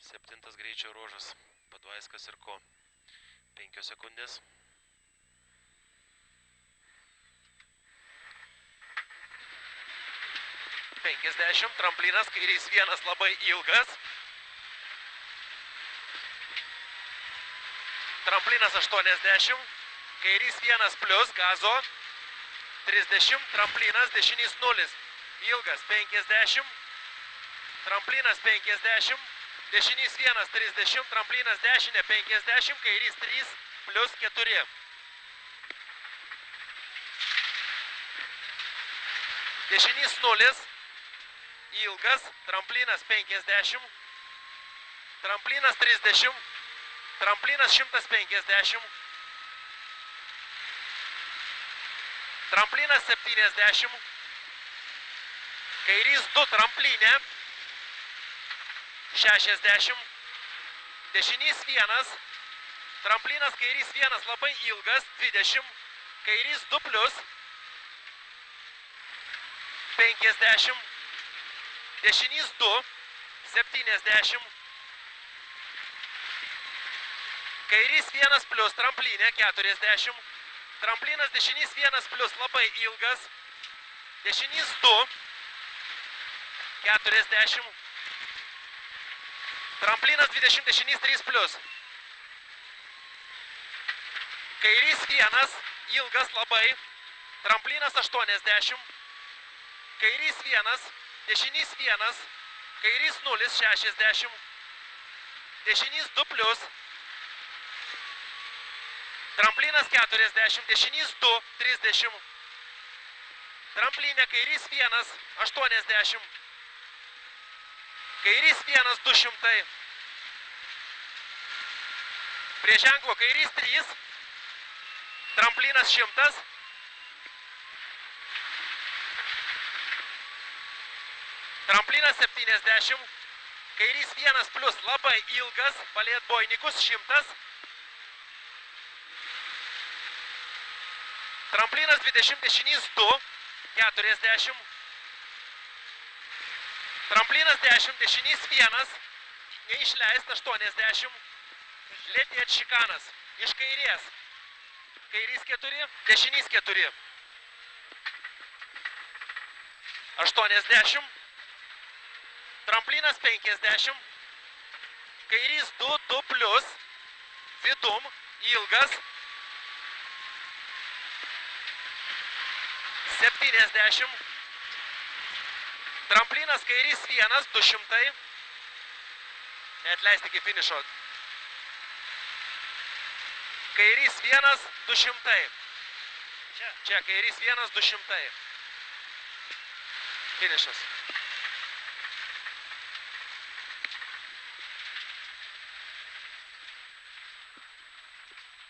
7 greičio ruožas. Padvaiskas ir Ko. 5 sekundės. Tramplinas, kairys 1 labai ilgas. Tramplinas 80, kairys 1 plius, gazo. 30, tramplinas, dešinys 0, ilgas 50. Tramplinas 50, dešinys 1, 30, tramplinas dešinė 50, kairys 3 plius 4. Dešinys 0, ilgas, tramplinas 50, tramplinas 30, tramplinas 150, tramplinas 70, kairys 2 tramplinė, 60, dešinys 1, tramplinas kairys 1 labai ilgas, 20, kairys 2 plius, 50, dešinys 2, 70, kairys 1 plius, tramplinė 40, tramplinas dešinys 1 plius labai ilgas, dešinys 2, 40, tramplinas 20, dešinys 3 plius, kairys 1 ilgas labai, tramplinas 80, kairys 1, dešinys 1, kairys 0, 60, dešinys 2 plius, tramplinas 40, dešinys 2, 30, tramplinė kairys 1, 80, kairys 1, 200, prie ženklo kairys 3, tramplinas 100, tramplinas 70, kairys 1 plius labai ilgas, palei atbojnikus 100, tramplinas 20, dešinys 2, 40, tramplinas 10, dešinys 1, neišleist 80, lėtėt šikanas, iš kairės, kairys 4, dešinys 4, 80, tramplinas 50, kairys 2, 2 plius, vidum, ilgas, 70, tramplinas kairys 1, 200, neatleisti iki finišo, kairys 1, 200, čia kairys 1, 200, finišas.